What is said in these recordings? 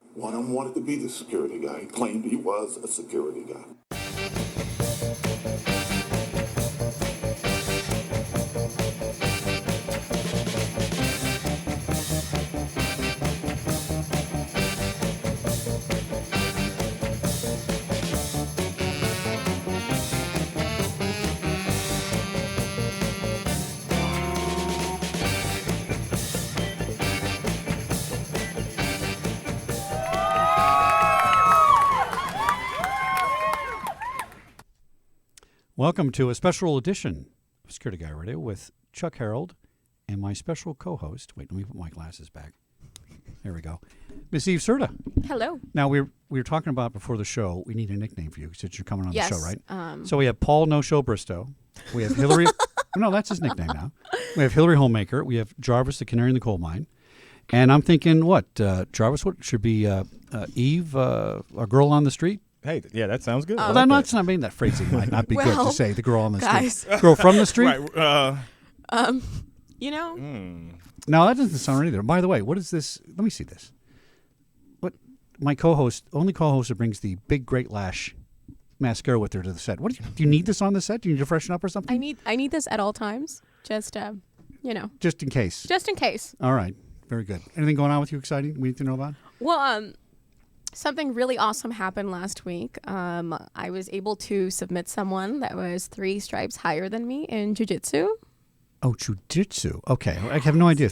One of them wanted to be the security guy. He claimed he was a security guy. Welcome to a special edition of Security Guy Radio with Chuck Harold and my special co-host. Wait, let me put my glasses back. There we go. Miss Eve Serta. Hello. Now, we were talking about before the show, we need a nickname for you since you're coming on the show, right? Yes. So we have Paul No Show Bristow. We have Hillary. No, that's his nickname now. We have Hillary Homemaker. We have Jarvis, the Canary in the Coal Mine. And I'm thinking, Jarvis, what should be Eve, a girl on the street? Hey, yeah, that sounds good. Well, I'm not saying that phrasing might not be good to say the girl on the guys. street. Girl from the street? Right. You know, No, that doesn't sound right either. By the way, what is this? Let me see this. What my only co-host that brings the big Great Lash mascara with her to the set. What do you need this on the set? Do you need to freshen up or something? I need this at all times. Just Just in case. Just in case. All right. Very good. Anything going on with you exciting we need to know about? Well, something really awesome happened last week. I was able to submit someone that was 3 stripes higher than me in jiu-jitsu. Oh, jiu-jitsu. Okay. I have no idea.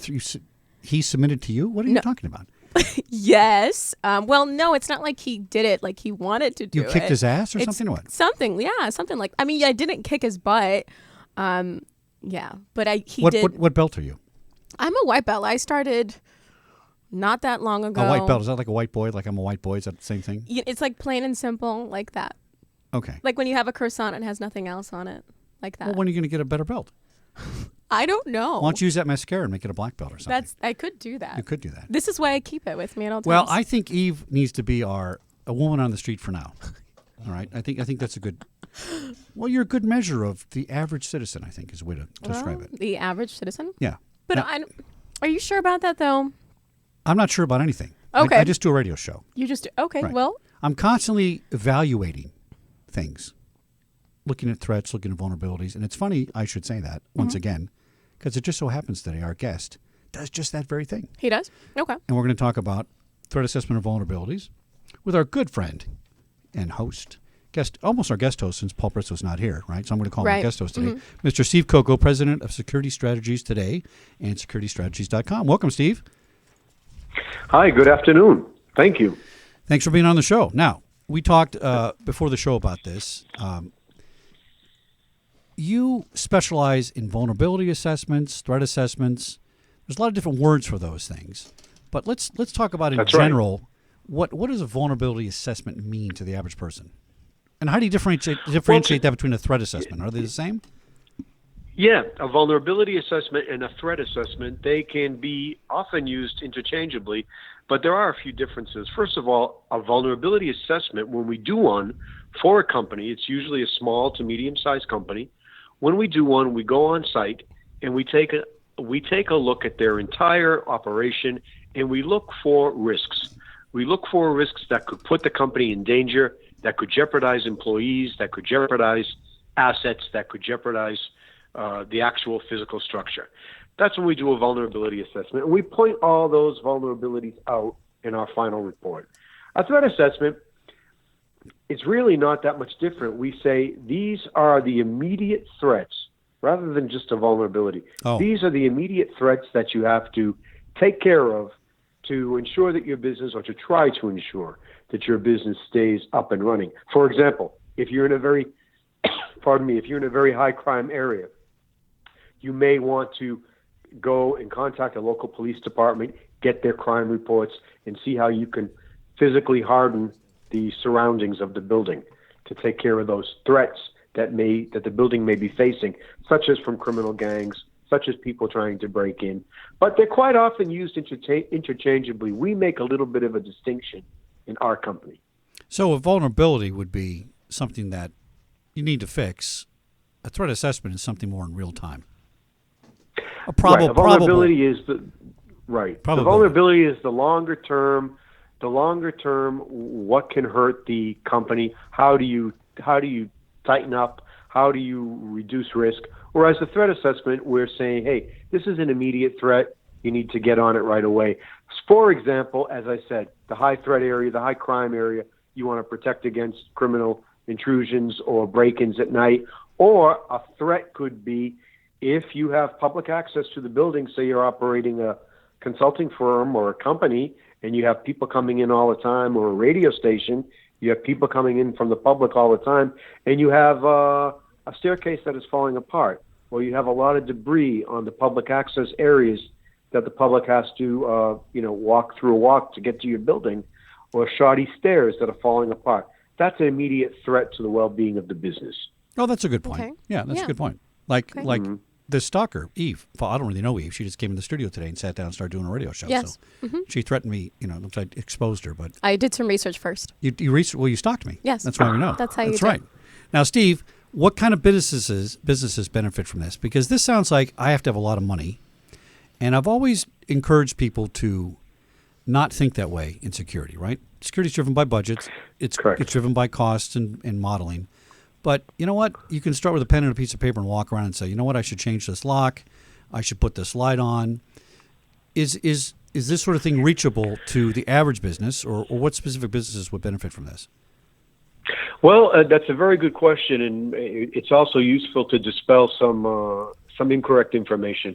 He submitted to you? What are you talking about? Yes. Well, no, it's not like he did it like he wanted to do it. You kicked his ass or something? What? Something, yeah. Something like, I didn't kick his butt. Yeah. But he did. What belt are you? I'm a white belt. I started not that long ago. A white belt. Is that like a white boy? Like I'm a white boy? Is that the same thing? It's like plain and simple, like that. Okay. Like when you have a croissant and has nothing else on it, like that. Well, when are you going to get a better belt? I don't know. Why don't you use that mascara and make it a black belt or something? I could do that. You could do that. This is why I keep it with me at all times. Well, I think Eve needs to be a woman on the street for now. All right? I think that's a good... Well, you're a good measure of the average citizen, I think, is a way to describe it. The average citizen? Yeah. But now, are you sure about that, though? I'm not sure about anything. Okay. I just do a radio show. You just... Okay, Right. well... I'm constantly evaluating things, looking at threats, looking at vulnerabilities. And it's funny I should say that once again, because it just so happens today our guest does just that very thing. He does? Okay. And we're going to talk about threat assessment of vulnerabilities with our good friend and host, almost our guest host since Paul Bristow's not here, right? So I'm going to call him our guest host today, Mr. Steve Cocco, president of Security Strategies Today and securitystrategies.com. Welcome, Steve. Hi, good afternoon. Thank you. Thanks for being on the show. Now, we talked before the show about this. You specialize in vulnerability assessments, threat assessments. There's a lot of different words for those things. But let's talk about in general, what does a vulnerability assessment mean to the average person? And how do you differentiate that between a threat assessment? Are they the same? Yeah, a vulnerability assessment and a threat assessment, they can be often used interchangeably, but there are a few differences. First of all, a vulnerability assessment, when we do one for a company, it's usually a small to medium-sized company. When we do one, we go on site and we take a look at their entire operation and we look for risks. We look for risks that could put the company in danger, that could jeopardize employees, that could jeopardize assets, that could jeopardize the actual physical structure. That's when we do a vulnerability assessment. And we point all those vulnerabilities out in our final report. A threat assessment, it's really not that much different. We say these are the immediate threats rather than just a vulnerability. Oh. These are the immediate threats that you have to take care of to ensure that your business, or to try to ensure that your business stays up and running. For example, if you're in a very, if you're in a very high crime area, you may want to go and contact a local police department, get their crime reports, and see how you can physically harden the surroundings of the building to take care of those threats that the building may be facing, such as from criminal gangs, such as people trying to break in. But they're quite often used interchangeably. We make a little bit of a distinction in our company. So a vulnerability would be something that you need to fix. A threat assessment is something more in real time. The vulnerability is the vulnerability is the longer term the longer term, what can hurt the company? How do you tighten up? How do you reduce risk? Whereas the threat assessment, we're saying, hey, this is an immediate threat. You need to get on it right away. For example, as I said, the high threat area, the high crime area, you want to protect against criminal intrusions or break-ins at night. Or a threat could be if you have public access to the building, say you're operating a consulting firm or a company, and you have people coming in all the time, or a radio station, you have people coming in from the public all the time, and you have a staircase that is falling apart, or you have a lot of debris on the public access areas that the public has to walk through a walk to get to your building, or shoddy stairs that are falling apart. That's an immediate threat to the well-being of the business. Oh, that's a good point. Okay. Yeah, that's a good point. Like the stalker, Eve. Well, I don't really know Eve. She just came in the studio today and sat down and started doing a radio show. Yes. So she threatened me. I exposed her, but I did some research first. you stalked me. Yes. That's why we know. That's how you That's do right. Now, Steve, what kind of businesses benefit from this? Because this sounds like I have to have a lot of money, and I've always encouraged people to not think that way in security. Right? Security is driven by budgets. It's driven by costs and modeling. But you know what? You can start with a pen and a piece of paper and walk around and say, you know what? I should change this lock. I should put this light on. Is this sort of thing reachable to the average business, or what specific businesses would benefit from this? Well, that's a very good question, and it's also useful to dispel some incorrect information.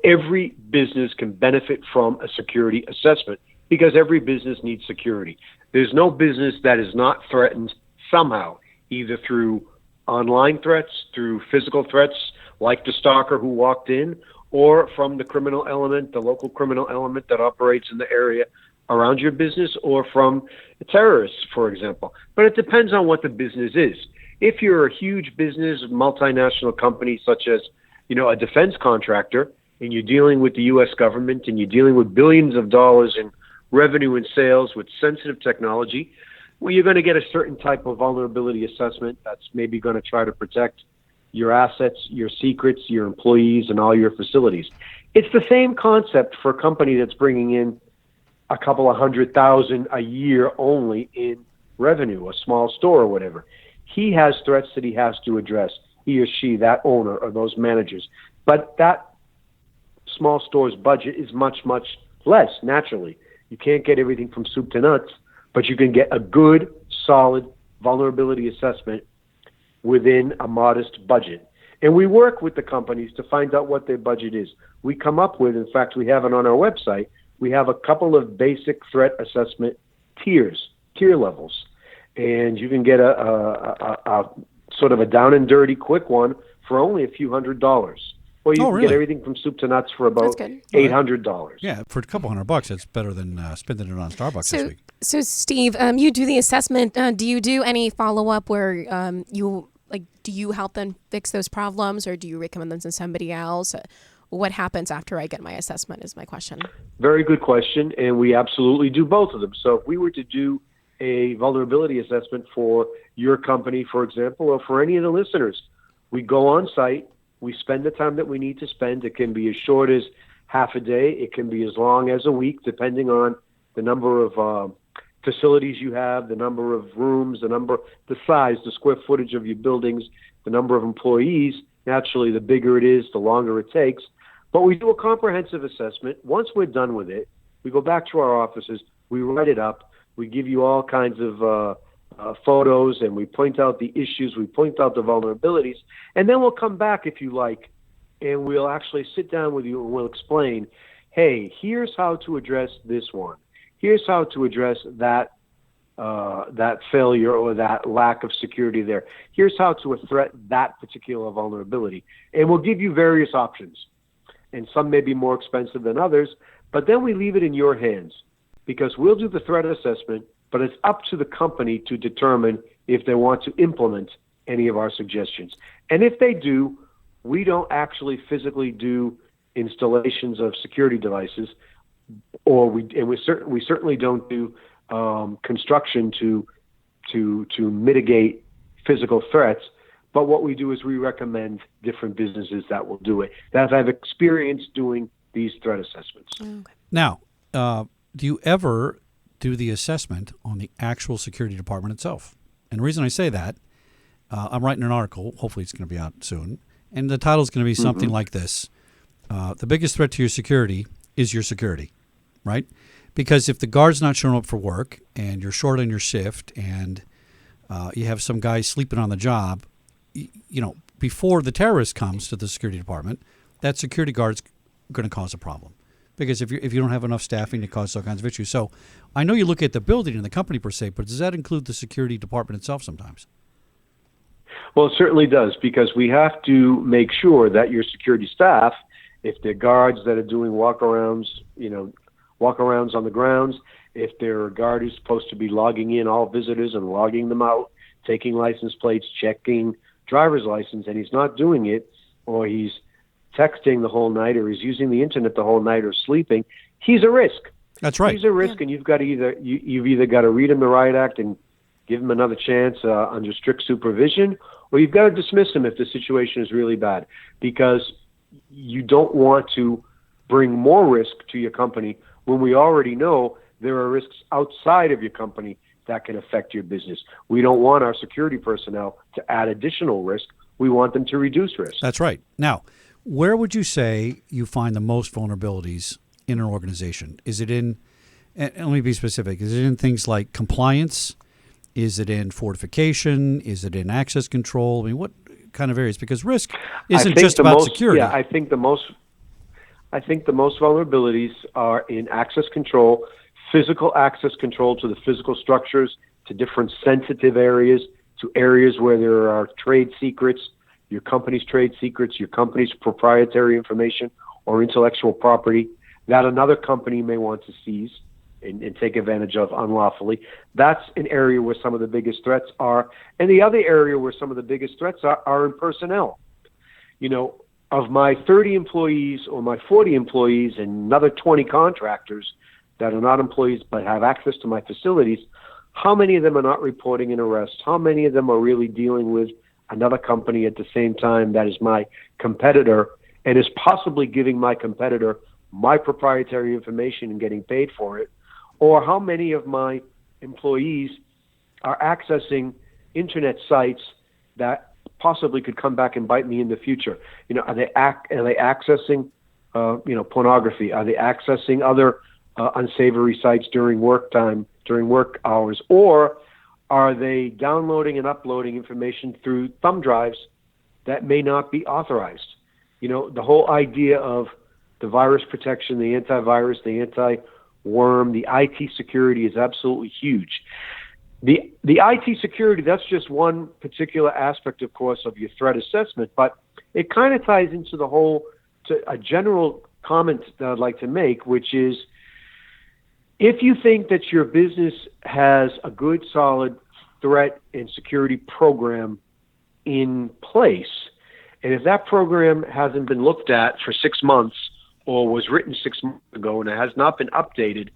Every business can benefit from a security assessment because every business needs security. There's no business that is not threatened somehow, either through online threats, through physical threats, like the stalker who walked in, or from the criminal element, the local criminal element that operates in the area around your business, or from terrorists, for example. But it depends on what the business is. If you're a huge business, multinational company, such as, a defense contractor, and you're dealing with the U.S. government, and you're dealing with billions of dollars in revenue and sales with sensitive technology, well, you're going to get a certain type of vulnerability assessment that's maybe going to try to protect your assets, your secrets, your employees, and all your facilities. It's the same concept for a company that's bringing in a couple of $100,000 a year only in revenue, a small store or whatever. He has threats that he has to address, he or she, that owner or those managers. But that small store's budget is much, much less, naturally. You can't get everything from soup to nuts, but you can get a good, solid vulnerability assessment within a modest budget. And we work with the companies to find out what their budget is. We come up with, in fact, we have it on our website, we have a couple of basic threat assessment tier levels. And you can get a sort of a down and dirty quick one for only a few $100s. Or you can get everything from soup to nuts for about $800. Yeah, for a couple $100, it's better than spending it on Starbucks this week. So, Steve, you do the assessment. Do you do any follow-up where do you help them fix those problems, or do you recommend them to somebody else? What happens after I get my assessment is my question. Very good question, and we absolutely do both of them. So if we were to do a vulnerability assessment for your company, for example, or for any of the listeners, we go on site. We spend the time that we need to spend. It can be as short as half a day. It can be as long as a week, depending on the number of facilities you have, the number of rooms, the size, the square footage of your buildings, the number of employees. Naturally, the bigger it is, the longer it takes. But we do a comprehensive assessment. Once we're done with it, we go back to our offices, we write it up, we give you all kinds of photos, and we point out the issues, we point out the vulnerabilities, and then we'll come back, if you like, and we'll actually sit down with you and we'll explain, hey, here's how to address this one. Here's how to address that failure or that lack of security there. Here's how to threat that particular vulnerability. And we'll give you various options. And some may be more expensive than others, but then we leave it in your hands, because we'll do the threat assessment, but it's up to the company to determine if they want to implement any of our suggestions. And if they do, we don't actually physically do installations of security devices, or we certainly don't do construction to mitigate physical threats. But what we do is we recommend different businesses that will do it, that have experience doing these threat assessments. Okay. Now, do you ever do the assessment on the actual security department itself. And the reason I say that, I'm writing an article, hopefully it's going to be out soon, and the title is going to be something like this. The biggest threat to your security is your security, right? Because if the guard's not showing up for work and you're short on your shift and you have some guy sleeping on the job, before the terrorist comes to the security department, that security guard's going to cause a problem. Because if you don't have enough staffing, it causes all kinds of issues. So I know you look at the building and the company per se, but does that include the security department itself sometimes? Well, it certainly does, because we have to make sure that your security staff, if they're guards that are doing walkarounds on the grounds, if they're a guard who's supposed to be logging in all visitors and logging them out, taking license plates, checking driver's license, and he's not doing it, or he's texting the whole night, or he's using the internet the whole night, or sleeping, he's a risk. That's right. He's a risk, and you've got to you've either got to read him the riot act and give him another chance under strict supervision, or you've got to dismiss him if the situation is really bad, because you don't want to bring more risk to your company when we already know there are risks outside of your company that can affect your business. We don't want our security personnel to add additional risk. We want them to reduce risk. That's right. Now, where would you say you find the most vulnerabilities in an organization? Is it in, and let me be specific, is it in things like compliance? Is it in fortification? Is it in access control? I mean, what kind of areas? Because risk isn't just about security. Yeah, I think the most vulnerabilities are in access control, physical access control to the physical structures, to different sensitive areas, to areas where there are trade secrets, your company's trade secrets, your company's proprietary information or intellectual property that another company may want to seize and take advantage of unlawfully. That's an area where some of the biggest threats are. And the other area where some of the biggest threats are in personnel. Of my 30 employees or my 40 employees and another 20 contractors that are not employees but have access to my facilities, how many of them are not reporting an arrest? How many of them are really dealing with another company at the same time that is my competitor and is possibly giving my competitor my proprietary information and getting paid for it? Or how many of my employees are accessing internet sites that possibly could come back and bite me in the future? Are they accessing, pornography? Are they accessing other unsavory sites during work time, during work hours? Or are they downloading and uploading information through thumb drives that may not be authorized? The whole idea of the virus protection, the antivirus, the anti-worm, the IT security is absolutely huge. The IT security, that's just one particular aspect, of course, of your threat assessment, but it kind of ties into a general comment that I'd like to make, which is if you think that your business has a good, solid threat and security program in place, and if that program hasn't been looked at for 6 months or was written 6 months ago and it has not been updated,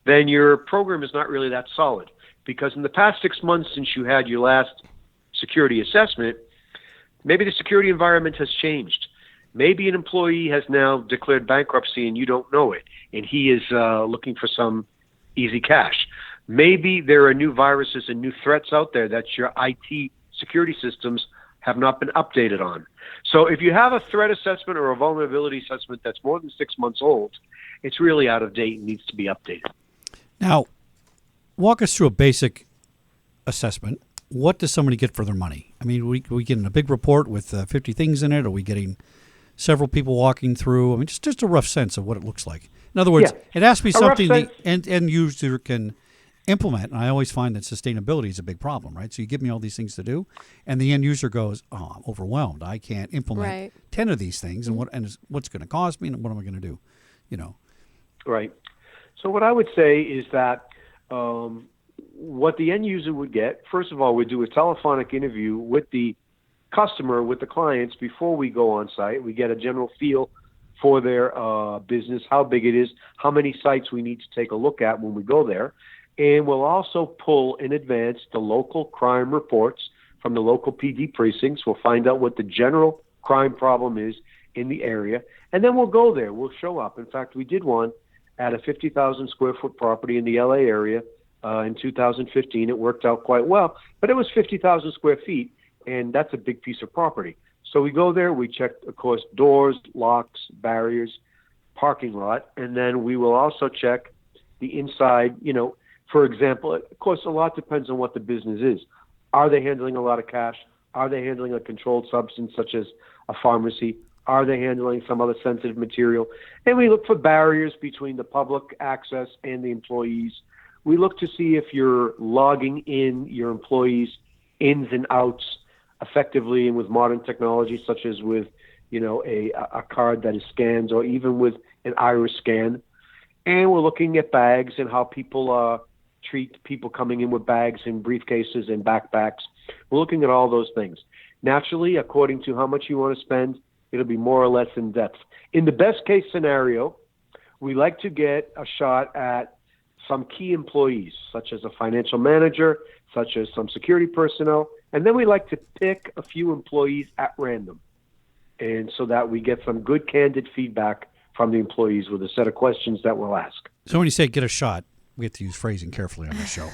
then your program is not really that solid. Because in the past 6 months since you had your last security assessment, maybe the security environment has changed. Maybe an employee has now declared bankruptcy and you don't know it, and he is looking for some easy cash. Maybe there are new viruses and new threats out there that your IT security systems have not been updated on. So if you have a threat assessment or a vulnerability assessment that's more than 6 months old, it's really out of date and needs to be updated. Now, walk us through a basic assessment. What does somebody get for their money? I mean, we getting a big report with 50 things in it? Are we getting several people walking through? I mean, just a rough sense of what it looks like. In other words, it has to be something the end user can implement. And I always find that sustainability is a big problem, right? So you give me all these things to do, and the end user goes, "Oh, I'm overwhelmed. I can't implement 10 of these things, and what's going to cost me, and what am I going to do?" Right. So what I would say is that what the end user would get, first of all, we do a telephonic interview with the customer, with the clients before we go on site. We get a general feel for their business, how big it is, how many sites we need to take a look at when we go there. And we'll also pull in advance the local crime reports from the local PD precincts. We'll find out what the general crime problem is in the area. And then we'll go there. We'll show up. In fact, we did one at a 50,000 square foot property in the LA area in 2015. It worked out quite well, but it was 50,000 square feet, and that's a big piece of property. So we go there, we check, of course, doors, locks, barriers, parking lot, and then we will also check the inside, for example. Of course, a lot depends on what the business is. Are they handling a lot of cash? Are they handling a controlled substance such as a pharmacy? Are they handling some other sensitive material? And we look for barriers between the public access and the employees. We look to see if you're logging in your employees' ins and outs effectively and with modern technology, such as with, a card that is scanned, or even with an iris scan. And we're looking at bags and how people treat people coming in with bags and briefcases and backpacks. We're looking at all those things. Naturally, according to how much you want to spend, it'll be more or less in depth. In the best case scenario, we like to get a shot at some key employees, such as a financial manager, such as some security personnel, and then we like to pick a few employees at random, and so that we get some good, candid feedback from the employees with a set of questions that we'll ask. So when you say get a shot, we have to use phrasing carefully on this show.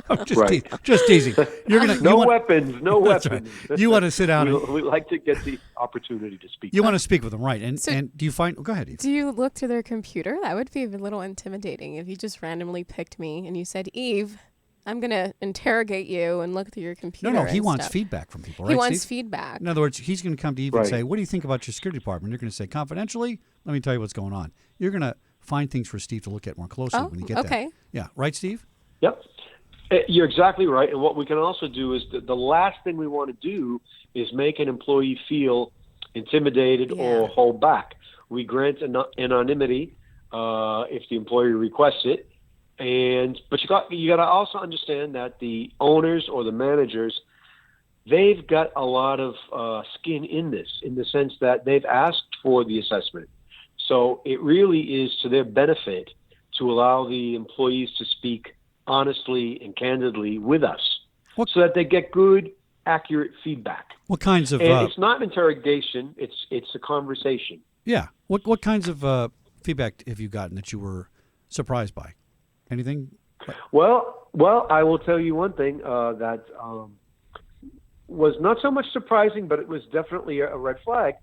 I'm Right. Just teasing. No weapons. That's right. You want to sit down. We like to get the opportunity to speak. You want to speak with them, right? And So- and do you find? Go ahead, Eve. Do you look to their computer? That would be a little intimidating if you just randomly picked me and you said, Eve, I'm going to interrogate you and look through your computer. No, he and wants stuff. feedback from people, right? He wants Steve? feedback. In other words, he's going to come to Eve and Right. say, "What do you think about your security department?" You're going to say, "Confidentially, let me tell you what's going on." You're going to find things for Steve to look at more closely when you get okay. there. Yeah, right, Steve? Yep. You're exactly right. And what we can also do is the last thing we want to do is make an employee feel intimidated or hold back. We grant anonymity if the employee requests it. But you got to also understand that the owners or the managers, they've got a lot of skin in this, in the sense that they've asked for the assessment. So it really is to their benefit to allow the employees to speak honestly and candidly with us, so that they get good, accurate feedback. What kinds of? And it's not an interrogation; it's a conversation. Yeah. What kinds of feedback have you gotten that you were surprised by? Anything? Well, I will tell you one thing that was not so much surprising, but it was definitely a red flag.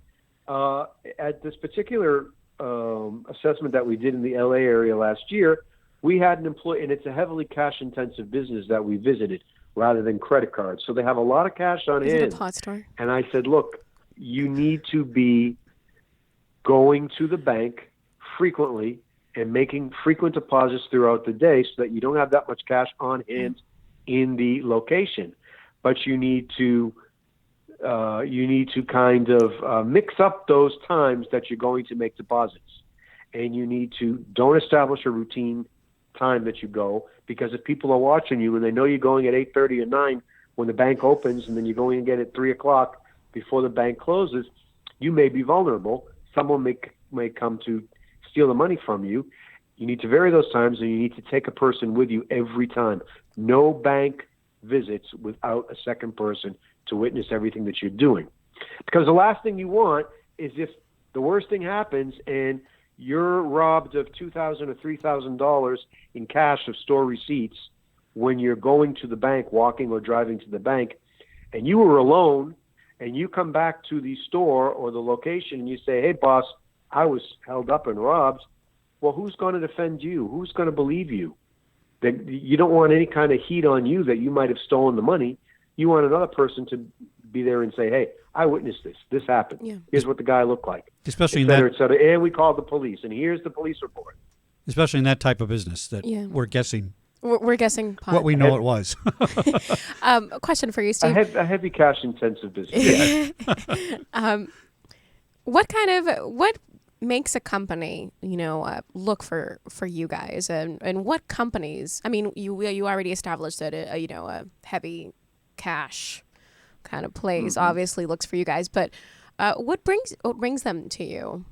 At this particular assessment that we did in the LA area last year, we had an employee, and it's a heavily cash-intensive business that we visited rather than credit cards. So they have a lot of cash on Is hand. it a pot store? And I said, look, you need to be going to the bank frequently and making frequent deposits throughout the day so that you don't have that much cash on hand in the location. But you need to kind of mix up those times that you're going to make deposits. And you need to don't establish a routine time that you go, because if people are watching you and they know you're going at 8:30 or 9 when the bank opens, and then you're going again at 3 o'clock before the bank closes, you may be vulnerable. Someone may come to steal the money from you. You need to vary those times, and you need to take a person with you every time. No bank visits without a second person to witness everything that you're doing. Because the last thing you want is if the worst thing happens and you're robbed of $2,000 or $3,000 in cash of store receipts when you're going to the bank, walking or driving to the bank, and you were alone, and you come back to the store or the location and you say, "Hey, boss, I was held up and robbed." Well, who's going to defend you? Who's going to believe you? That you don't want any kind of heat on you that you might have stolen the money. You want another person to be there and say, "Hey, I witnessed this. This happened. Yeah. Here's what the guy looked like." Especially et cetera, et cetera. And we called the police, and here's the police report. Especially in that type of business that Yeah. we're guessing We're guessing pot. what we know it was. A question for you, A Steve. heavy cash-intensive business. What makes a company, look for you guys, and what companies? I mean, you already established that a heavy cash kind of place obviously looks for you guys, but what brings them to you?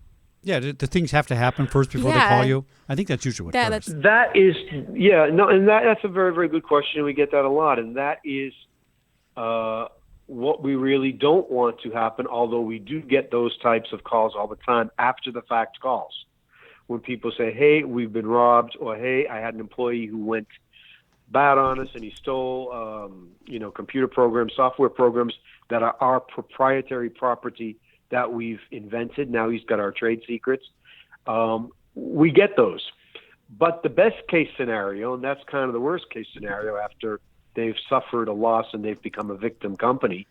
Yeah, the things have to happen first before they Yeah. call you. I think that's usually what Yeah, first. That is, and that's a very, very good question. We get that a lot, and that is what we really don't want to happen, although we do get those types of calls all the time, after the fact calls. when people say, hey, we've been robbed, or hey, I had an employee who went bad on us and he stole, computer programs, software programs that are our proprietary property that we've invented. Now he's got our trade secrets. We get those. But the best case scenario, and that's kind of the worst case scenario after they've suffered a loss and they've become a victim company,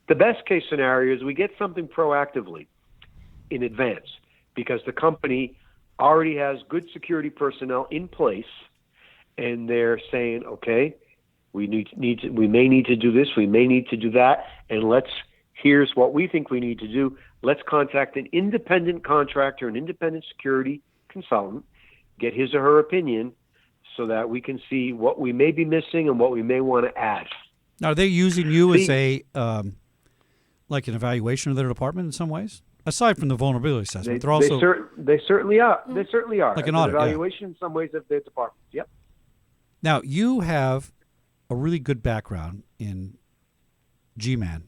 the best case scenario is we get something proactively in advance because the company already has good security personnel in place, and they're saying, okay, we may need to do this, we may need to do that, and here's what we think we need to do. Let's contact an independent contractor, an independent security consultant, get his or her opinion so that we can see what we may be missing and what we may want to add. Now, are they using you as like an evaluation of their department in some ways? Aside from the vulnerability assessment, they're also... They certainly are. They certainly are. Like an audit, evaluation in some ways of their department. Yep. Now, you have a really good background in G-Man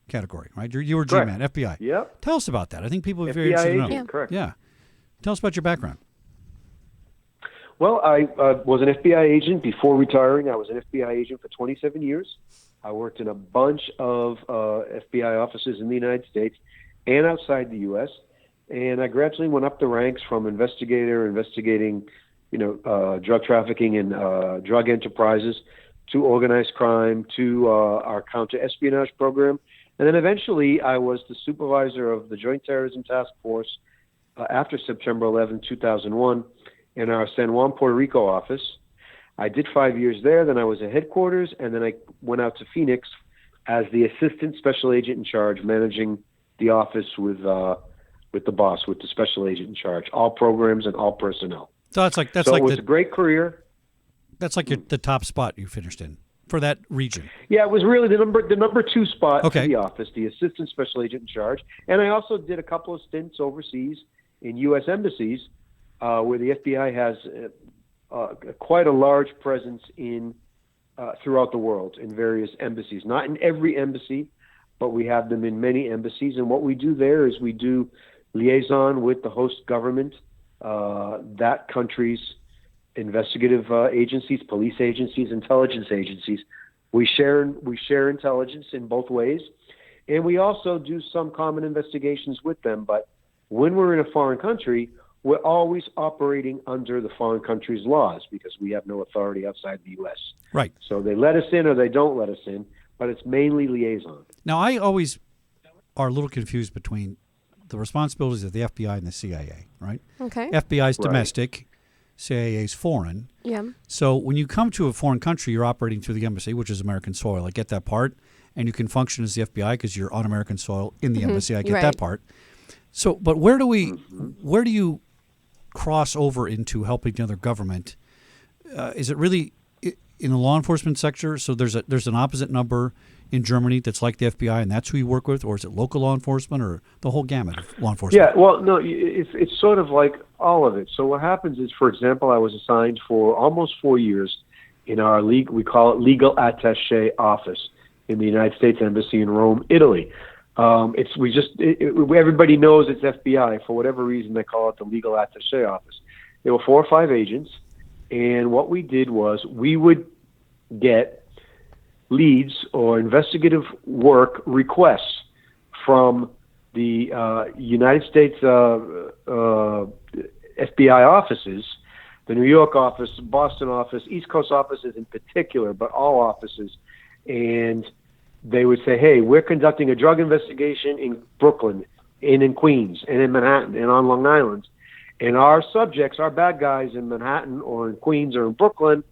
category, right? You were G-Man, FBI. Yep. Tell us about that. I think people are very FBI interested to know. agent, correct. Yeah. Tell us about your background. Well, I was an FBI agent before retiring. I was an FBI agent for 27 years. I worked in a bunch of FBI offices in the United States and outside the U.S., and I gradually went up the ranks from investigating, drug trafficking and drug enterprises, to organized crime, to our counter-espionage program. And then eventually I was the supervisor of the Joint Terrorism Task Force after September 11, 2001, in our San Juan, Puerto Rico office. I did 5 years there, then I was at headquarters, and then I went out to Phoenix as the assistant special agent in charge, managing the office with the boss, with the special agent in charge, all programs and all personnel. So it was a great career. That's like the top spot you finished in for that region. Yeah, it was really the number two spot in the office, the assistant special agent in charge. And I also did a couple of stints overseas in U.S. embassies, where the FBI has quite a large presence in throughout the world in various embassies. Not in every embassy, but we have them in many embassies. And what we do there is we do liaison with the host government, that country's investigative agencies, police agencies, intelligence agencies. We share intelligence in both ways, and we also do some common investigations with them. But when we're in a foreign country, we're always operating under the foreign country's laws because we have no authority outside the U.S. Right. So they let us in or they don't let us in, but it's mainly liaison. Now, I always are a little confused between the responsibilities of the FBI and the CIA, right? Okay. FBI is domestic, CIA is foreign. Yeah. So when you come to a foreign country, you're operating through the embassy, which is American soil. I get that part. And you can function as the FBI because you're on American soil in the embassy. I get that part. So, but where do you cross over into helping the other government? Is it really in the law enforcement sector? So there's an opposite number in Germany that's like the FBI, and that's who you work with, or is it local law enforcement, or the whole gamut of law enforcement? Yeah, well, no, it's sort of like all of it. So what happens is, for example, I was assigned for almost 4 years in our we call it legal attaché office in the United States Embassy in Rome, Italy. Everybody knows it's FBI. For whatever reason, they call it the legal attaché office. There were 4 or 5 agents, and what we did was we would get leads or investigative work requests from the United States FBI offices, the New York office, Boston office, East Coast offices in particular, but all offices. And they would say, hey, we're conducting a drug investigation in Brooklyn and in Queens and in Manhattan and on Long Island. And our subjects, our bad guys in Manhattan or in Queens or in Brooklyn,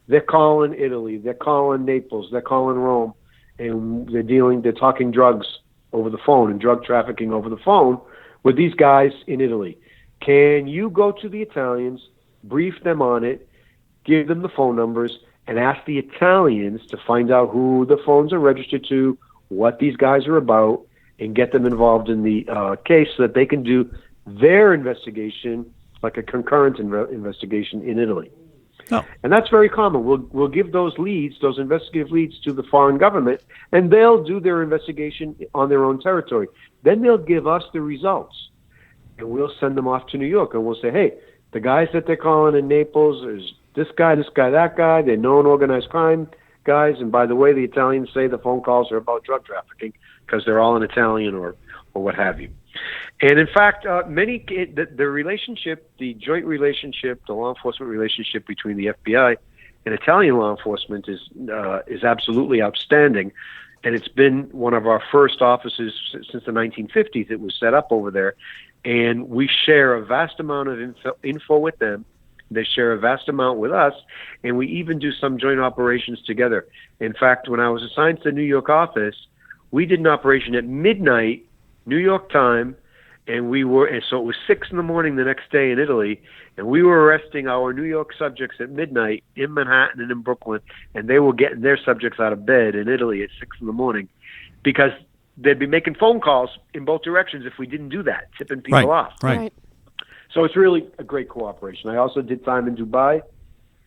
they're calling Italy, they're calling Naples, they're calling Rome, and they're talking drugs over the phone and drug trafficking over the phone with these guys in Italy. Can you go to the Italians, brief them on it, give them the phone numbers, and ask the Italians to find out who the phones are registered to, what these guys are about, and get them involved in the case so that they can do their investigation, like a concurrent investigation in Italy. Oh. And that's very common. We'll give those leads, those investigative leads, to the foreign government, and they'll do their investigation on their own territory. Then they'll give us the results. and we'll send them off to New York, and we'll say, hey, the guys that they're calling in Naples is this guy, that guy. They're known organized crime guys, and by the way, the Italians say the phone calls are about drug trafficking because they're all in Italian or what have you. And in fact, the relationship, the joint relationship, the law enforcement relationship between the FBI and Italian law enforcement is absolutely outstanding. And it's been one of our first offices since the 1950s. It was set up over there. And we share a vast amount of info with them. They share a vast amount with us. And we even do some joint operations together. In fact, when I was assigned to the New York office, we did an operation at midnight, New York time. And so it was 6 a.m. the next day in Italy, and we were arresting our New York subjects at midnight in Manhattan and in Brooklyn, and they were getting their subjects out of bed in Italy at 6 a.m. because they'd be making phone calls in both directions if we didn't do that, tipping people off. Right. So it's really a great cooperation. I also did time in Dubai,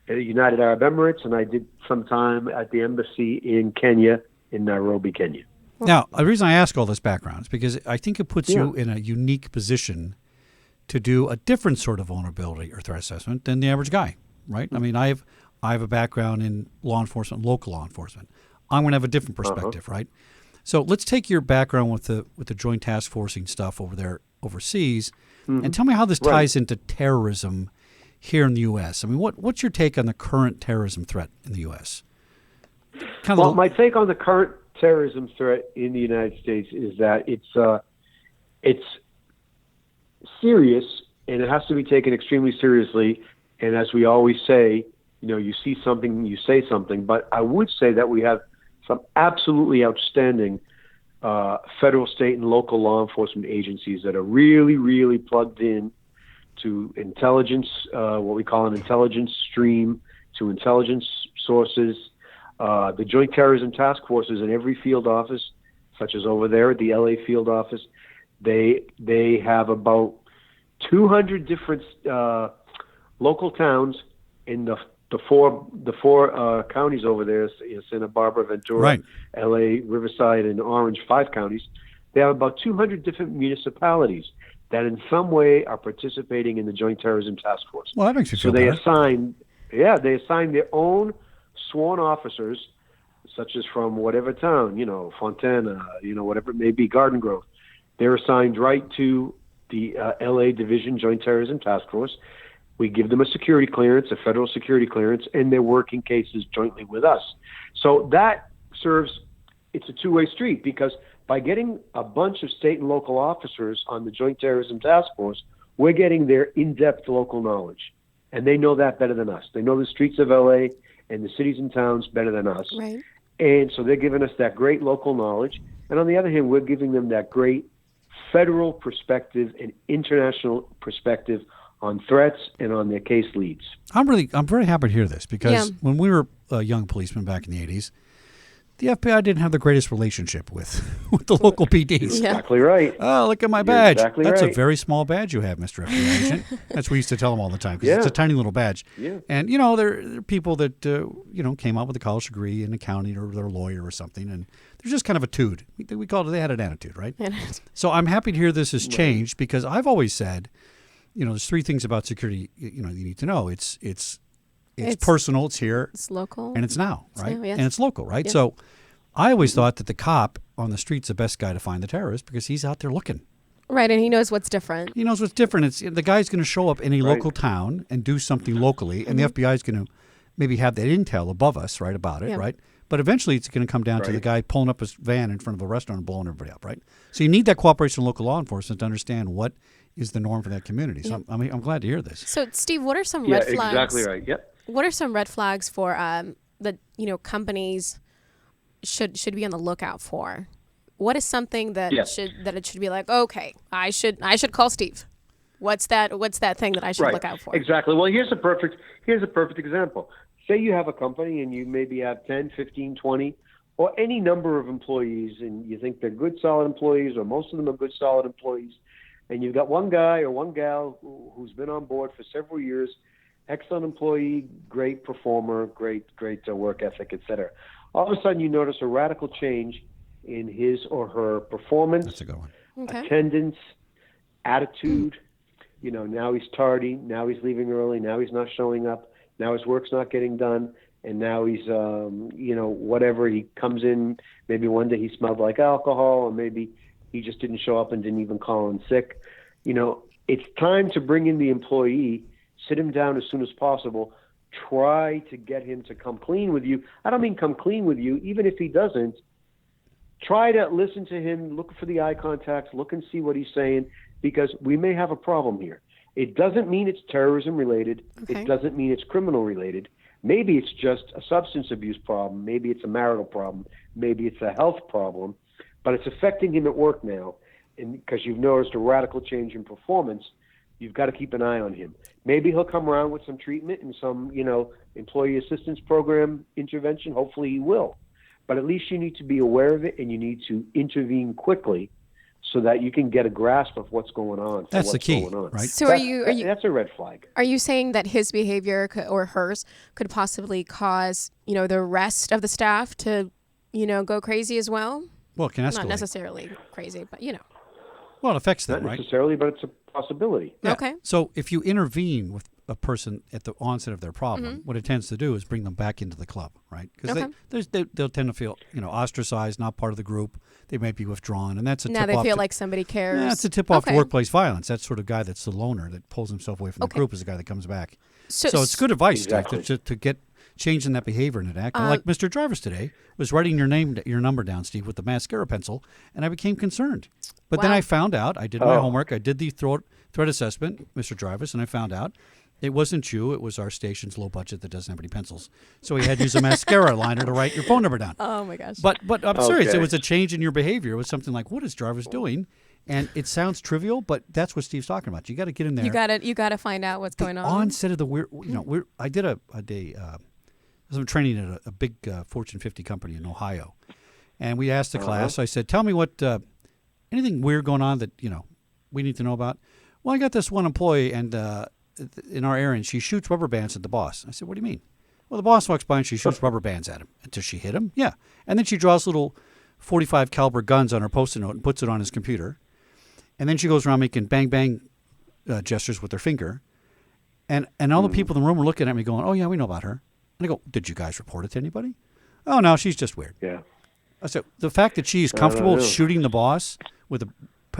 at the United Arab Emirates, and I did some time at the embassy in Kenya, in Nairobi, Kenya. Now, the reason I ask all this background is because I think it puts you in a unique position to do a different sort of vulnerability or threat assessment than the average guy, right? I mean, I have a background in law enforcement, local law enforcement. I'm going to have a different perspective, right? So let's take your background with the joint task forcing stuff over there overseas, and tell me how this ties into terrorism here in the U.S. I mean, what's your take on the current terrorism threat in the U.S.? My take on the current terrorism threat in the United States is that it's serious, and it has to be taken extremely seriously. And as we always say, you see something, you say something. But I would say that we have some absolutely outstanding federal, state, and local law enforcement agencies that are really, really plugged in to intelligence, what we call an intelligence stream, to intelligence sources. The Joint Terrorism Task Forces in every field office, such as over there at the LA field office, they have about 200 different local towns in the four counties over there, Santa Barbara, Ventura, LA, Riverside, and Orange, 5 counties. They have about 200 different municipalities that in some way are participating in the Joint Terrorism Task Force. Well, that makes me feel better. They assign their own sworn officers, such as from whatever town, Fontana, whatever it may be, Garden Grove. They're assigned right to the LA Division Joint Terrorism Task Force. We give them a security clearance, a federal security clearance, and they're working cases jointly with us. So that it's a two-way street, because by getting a bunch of state and local officers on the Joint Terrorism Task Force, we're getting their in-depth local knowledge. And they know that better than us. They know the streets of LA and the cities and towns better than us. Right. And so they're giving us that great local knowledge. And on the other hand, we're giving them that great federal perspective and international perspective on threats and on their case leads. I'm very happy to hear this, because when we were young policemen back in the 80s, the FBI didn't have the greatest relationship with the local PDs. Yeah. Exactly right. Oh, look at my badge. Exactly That's right. a very small badge you have, Mr. FBI agent. That's what we used to tell them all the time, because it's a tiny little badge. Yeah. And, there are people that, came out with a college degree in accounting, or they're a lawyer or something, and they're just kind of a tude. We called it, they had an attitude, right? So I'm happy to hear this has changed, because I've always said, there's 3 things about security, you need to know. It's personal, it's here. It's local. And it's now, right? Yes. And it's local, right? Yeah. So I always thought that the cop on the street's the best guy to find the terrorist, because he's out there looking. Right, and he knows what's different. He knows what's different. It's the guy's going to show up in a local town and do something locally, and the FBI is going to maybe have that intel above us, right, about it, right? But eventually it's going to come down to the guy pulling up his van in front of a restaurant and blowing everybody up, right? So you need that cooperation of local law enforcement to understand what is the norm for that community. So I'm glad to hear this. So, Steve, what are some red flags? Exactly right. Yep. What are some red flags for that companies should be on the lookout for? What is something that it should be like, okay, I should call Steve. What's that thing that I should look out for? Exactly. Well, here's a perfect example. Say you have a company and you maybe have 10, 15, 20, or any number of employees, and you think they're good, solid employees, or most of them are good, solid employees, and you've got one guy or one gal who's been on board for several years, excellent employee, great performer, great work ethic, etc. All of a sudden, you notice a radical change in his or her performance, That's a good one. Okay. attendance, attitude, Now he's tardy. Now he's leaving early. Now he's not showing up. Now his work's not getting done. And now he's, whatever. He comes in, maybe one day he smelled like alcohol, or maybe he just didn't show up and didn't even call in sick. It's time to bring in the employee, sit him down as soon as possible, try to get him to come clean with you. I don't mean come clean with you, even if he doesn't. Try to listen to him, look for the eye contact, look and see what he's saying, because we may have a problem here. It doesn't mean it's terrorism related. Okay. It doesn't mean it's criminal related. Maybe it's just a substance abuse problem. Maybe it's a marital problem. Maybe it's a health problem. But it's affecting him at work now. And because you've noticed a radical change in performance, you've got to keep an eye on him. Maybe he'll come around with some treatment and some, employee assistance program intervention. Hopefully he will. But at least you need to be aware of it, and you need to intervene quickly so that you can get a grasp of what's going on. That's the key, right? So that's a red flag. Are you saying that his behavior or hers could possibly cause, the rest of the staff to, go crazy as well? Well, it can escalate. Not necessarily crazy, but Well, it affects them, Not right? necessarily, but it's a possibility. Yeah. Okay. So if you intervene with a person at the onset of their problem, Mm-hmm. what it tends to do is bring them back into the club, right? Because Okay. they'll tend to feel, ostracized, not part of the group. They might be withdrawn, and that's a Now tip-off. they feel like somebody cares. Yeah, it's a tip-off to Okay. workplace violence. That sort of guy that's the loner that pulls himself away from the Okay. group is the guy that comes back. So it's good advice, Exactly. Steve, to get changing that behavior and acting. Like Mr. Drivers today was writing your number down, Steve, with the mascara pencil, and I became concerned. But then Wow. I found out, I did my homework, I did the threat assessment, Mr. Drivers, and I found out it wasn't you, it was our station's low budget that doesn't have any pencils. So he had to use a mascara liner to write your phone number down. Oh my gosh. But I'm serious, Okay. it was a change in your behavior. It was something like, what is Drivers doing? And it sounds trivial, but that's what Steve's talking about. You got to get in there. you gotta find out what's going on. Onset of the weird, I did a day, I was training at a big Fortune 50 company in Ohio. And we asked the class, I said, tell me what, anything weird going on that, we need to know about? Well, I got this one employee and in our area, and she shoots rubber bands at the boss. I said, what do you mean? Well, the boss walks by and she shoots rubber bands at him. Does she hit him? Yeah. And then she draws little 45 caliber guns on her Post-it note and puts it on his computer. And then she goes around making bang, bang gestures with her finger. And all the people in the room were looking at me going, oh, yeah, we know about her. And I go, did you guys report it to anybody? Oh, no, she's just weird. Yeah. I said, the fact that she's comfortable shooting the boss with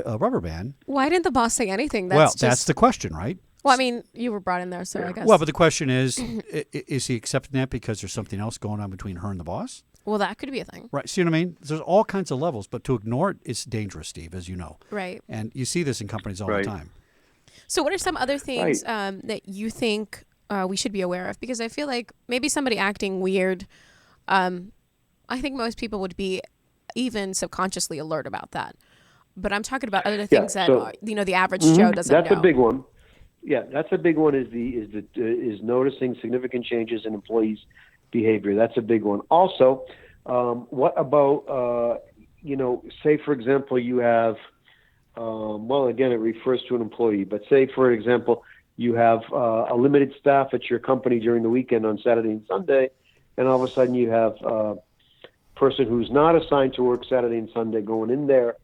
a rubber band. Why didn't the boss say anything? That's the question, right? Well, I mean, you were brought in there, so I guess. Well, but the question is he accepting that because there's something else going on between her and the boss? Well, that could be a thing. Right. See what I mean? There's all kinds of levels, but to ignore it, it's dangerous, Steve, as you know. Right. And you see this in companies all the time. So what are some other things that you think we should be aware of? Because I feel like maybe somebody acting weird, I think most people would be even subconsciously alert about that. But I'm talking about other things that the average Joe doesn't know. That's a big one. Yeah, that's a big one. Is noticing significant changes in employees' behavior. That's a big one. Also, what about say for example you have again it refers to an employee, but say for example you have a limited staff at your company during the weekend on Saturday and Sunday, and all of a sudden you have a person who's not assigned to work Saturday and Sunday going in there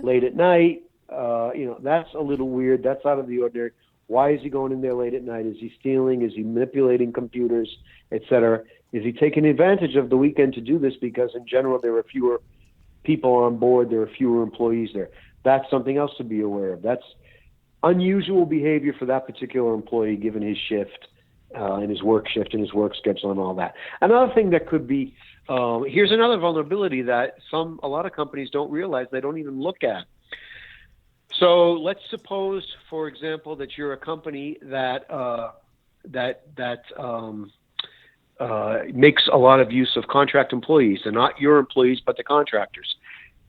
late at night. That's a little weird. That's out of the ordinary. Why is he going in there late at night? Is he stealing? Is he manipulating computers, et cetera? Is he taking advantage of the weekend to do this because in general there are fewer people on board, there are fewer employees there? That's something else to be aware of. That's unusual behavior for that particular employee given his shift and his work shift and his work schedule and all that. Another thing that could be, here's another vulnerability that a lot of companies don't realize, they don't even look at. So let's suppose, for example, that you're a company that makes a lot of use of contract employees. They're not your employees, but the contractors.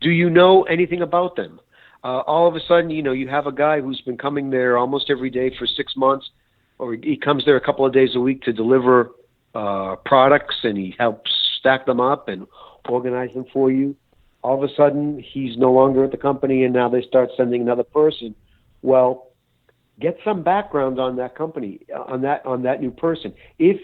Do you know anything about them? All of a sudden, you have a guy who's been coming there almost every day for 6 months, or he comes there a couple of days a week to deliver products, and he helps stack them up and organize them for you. All of a sudden, he's no longer at the company, and now they start sending another person. Well, get some background on that company, on that new person. If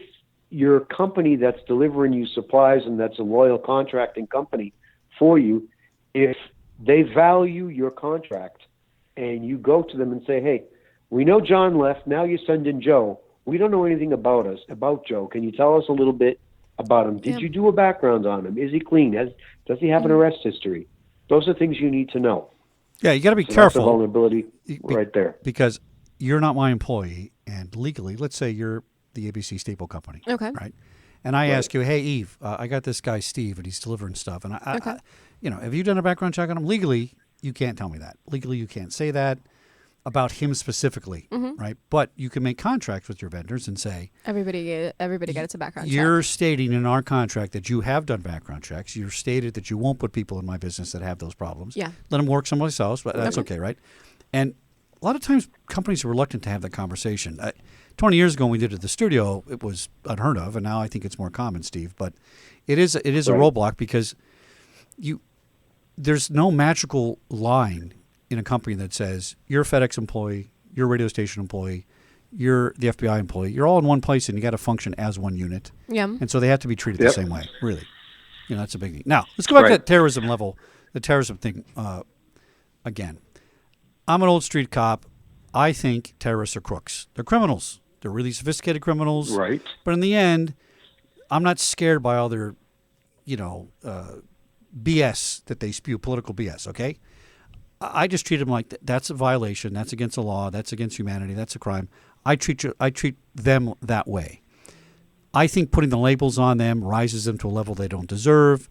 your company that's delivering you supplies and that's a loyal contracting company for you, if they value your contract and you go to them and say, hey, We know John left. Now you send in Joe. We don't know anything about Joe. Can you tell us a little bit about him? Did you do a background on him? Is he clean? Does he have an arrest history? Those are things you need to know. Yeah, you got to be So careful. that's a vulnerability right there. Because you're not my employee, and legally, let's say you're the ABC Staple Company. Okay. Right? And I ask you, hey, Eve, I got this guy, Steve, and he's delivering stuff. And I have you done a background check on him? Legally, you can't tell me that. Legally, you can't say that about him specifically, right? But you can make contracts with your vendors and say, Everybody gets a background check. you're stating in our contract that you have done background checks. You're stated that you won't put people in my business that have those problems. Yeah. Let them work someplace else, but that's okay, right? And a lot of times companies are reluctant to have that conversation. 20 years ago when we did it at the studio, it was unheard of, and now I think it's more common, Steve. But it is a roadblock because there's no magical line in a company that says you're a FedEx employee, you're a radio station employee, you're the FBI employee. You're all in one place, and you got to function as one unit. Yeah. And so they have to be treated the same way. Really, that's a big thing. Now let's go back to that terrorism level, the terrorism thing again. I'm an old street cop. I think terrorists are crooks. They're criminals. They're really sophisticated criminals. Right. But in the end, I'm not scared by all their, BS that they spew, political BS, okay? I just treat them like that's a violation. That's against the law. That's against humanity. That's a crime. I treat them that way. I think putting the labels on them rises them to a level they don't deserve.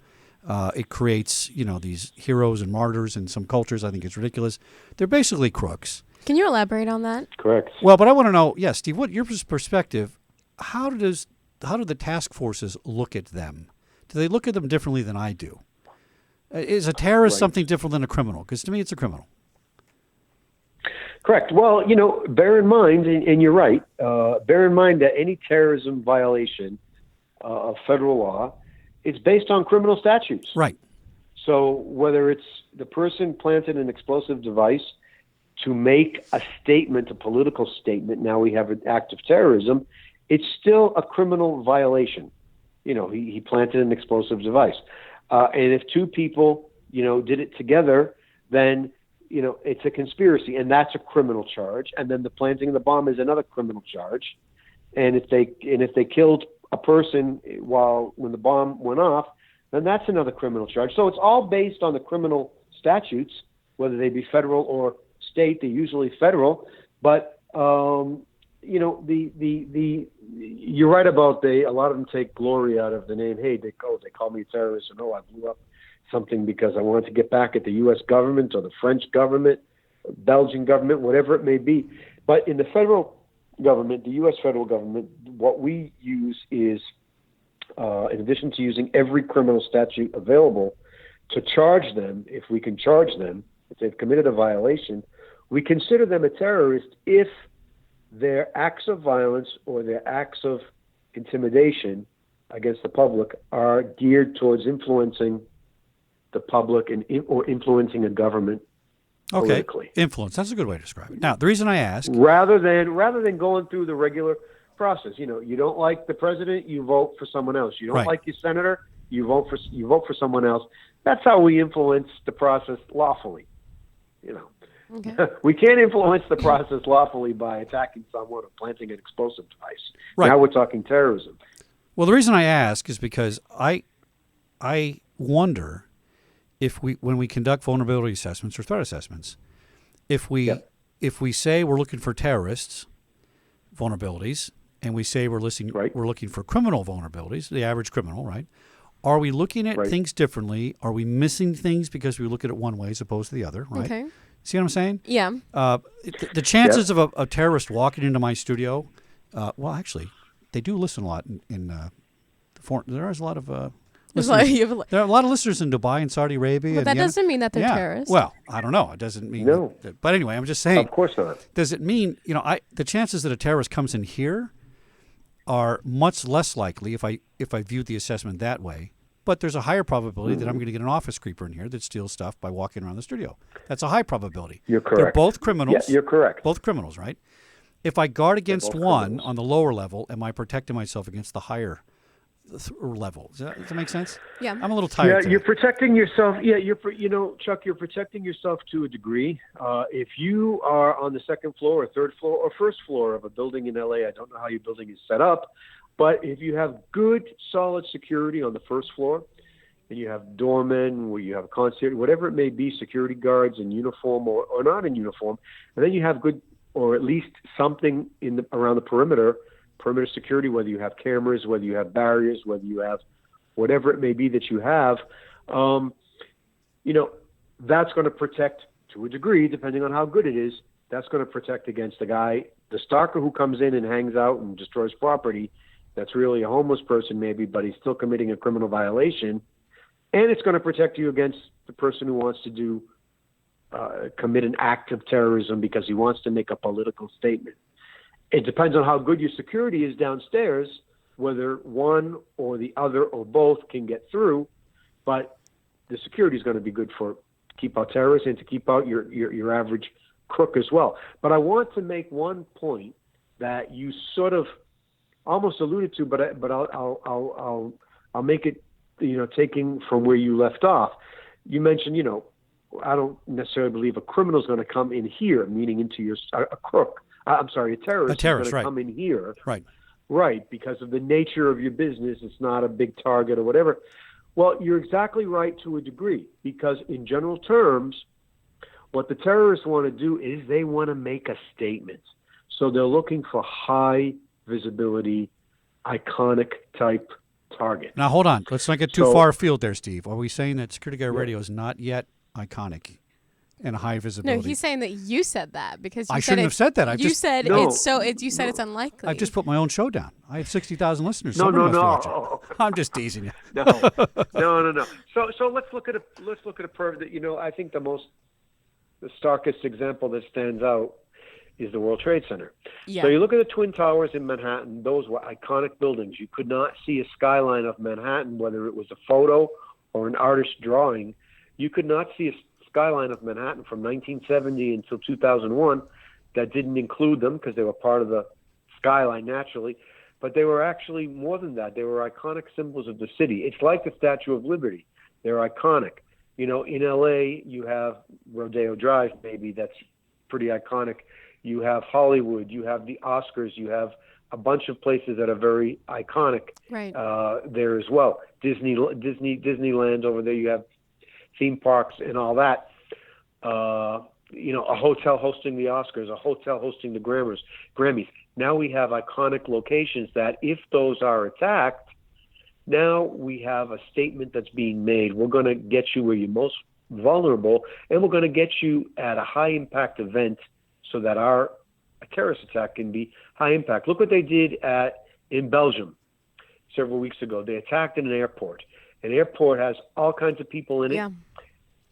It creates, these heroes and martyrs in some cultures. I think it's ridiculous. They're basically crooks. Can you elaborate on that? Correct. Well, but I want to know, Steve, what your perspective? How do the task forces look at them? Do they look at them differently than I do? Is a terrorist something different than a criminal? Because to me, it's a criminal. Correct. Well, bear in mind, and you're right, bear in mind that any terrorism violation of federal law, it's based on criminal statutes. Right. So whether it's the person planted an explosive device to make a statement, a political statement, now we have an act of terrorism, it's still a criminal violation. He planted an explosive device. And if two people, did it together, then, it's a conspiracy, and that's a criminal charge. And then the planting of the bomb is another criminal charge. And if they killed a person when the bomb went off, then that's another criminal charge. So it's all based on the criminal statutes, whether they be federal or state. They're usually federal, but you're right about a lot of them take glory out of the name. Hey, they call me a terrorist, or I blew up something because I wanted to get back at the U.S. government or the French government, Belgian government, whatever it may be. But in the federal government, the U.S. federal government, what we use is, in addition to using every criminal statute available to charge them, if we can charge them, if they've committed a violation, we consider them a terrorist if their acts of violence or their acts of intimidation against the public are geared towards influencing the public or influencing a government politically. Influence. That's a good way to describe it. Now, the reason I ask, rather than going through the regular process, you don't like the president, you vote for someone else. You don't like your senator, you vote for someone else. That's how we influence the process lawfully. Okay. We can't influence the process lawfully by attacking someone or planting an explosive device. Right. Now we're talking terrorism. Well, the reason I ask is because I wonder if when we conduct vulnerability assessments or threat assessments, if we say we're looking for terrorists vulnerabilities and we say we're looking for criminal vulnerabilities, the average criminal, right? Are we looking at things differently? Are we missing things because we look at it one way as opposed to the other, right? Okay. See what I'm saying? Yeah. The chances of a terrorist walking into my studio, well, actually, they do listen a lot in there is a lot of listeners. There are a lot of listeners in Dubai and Saudi Arabia. But that doesn't mean that they're terrorists. Well, I don't know. It doesn't mean. No. But anyway, I'm just saying. Of course not. Does it mean, the chances that a terrorist comes in here are much less likely if I view the assessment that way. But there's a higher probability that I'm going to get an office creeper in here that steals stuff by walking around the studio. That's a high probability. You're correct. They're both criminals. Yeah, you're correct. Both criminals, right? If I guard against one on the lower level, am I protecting myself against the higher level. Does that make sense? Yeah. I'm a little tired. Yeah, you're today. protecting yourself. Yeah, Chuck, you're protecting yourself to a degree. If you are on the second floor or third floor or first floor of a building in LA, I don't know how your building is set up, but if you have good, solid security on the first floor, and you have doormen, where you have concierge, whatever it may be, security guards in uniform or not in uniform, and then you have good, or at least something around the perimeter security, whether you have cameras, whether you have barriers, whether you have whatever it may be that you have, that's going to protect to a degree, depending on how good it is. That's going to protect against the stalker who comes in and hangs out and destroys property. That's really a homeless person maybe, but he's still committing a criminal violation. And it's going to protect you against the person who wants to commit an act of terrorism because he wants to make a political statement. It depends on how good your security is downstairs, whether one or the other or both can get through, but the security is going to be good to keep out terrorists and to keep out your average crook as well. But I want to make one point that you sort of almost alluded to, but I'll make it, taking from where you left off. You mentioned, I don't necessarily believe a criminal is going to come in here, meaning into a crook. I'm sorry, a terrorist is going to come in here. Right, because of the nature of your business. It's not a big target or whatever. Well, you're exactly right to a degree, because in general terms, what the terrorists want to do is they want to make a statement. So they're looking for high visibility, iconic type target. Now, hold on. Let's not get too far afield there, Steve. Are we saying that Security Guard Radio is not yet iconic and high visibility? No, he's saying that you said that because I shouldn't have said that. You said it's unlikely. I just put my own show down. I have 60,000 listeners. No. I'm just teasing you. No. So let's look at a perv that I think the starkest example that stands out is the World Trade Center. Yeah. So you look at the Twin Towers in Manhattan; those were iconic buildings. You could not see a skyline of Manhattan, whether it was a photo or an artist's drawing. You could not see a skyline of Manhattan from 1970 until 2001 that didn't include them because they were part of the skyline naturally, but they were actually more than that. They were iconic symbols of the city. It's like the Statue of Liberty. They're iconic. In LA, you have Rodeo Drive, maybe that's pretty iconic. You have Hollywood, you have the Oscars, you have a bunch of places that are very iconic there as well. Disneyland over there, you have theme parks and all that. A hotel hosting the Oscars, a hotel hosting the Grammys. Now we have iconic locations that if those are attacked, now we have a statement that's being made. We're going to get you where you're most vulnerable, and we're going to get you at a high impact event so that a terrorist attack can be high impact. Look what they did in Belgium several weeks ago. They attacked in an airport. An airport has all kinds of people in it. Yeah.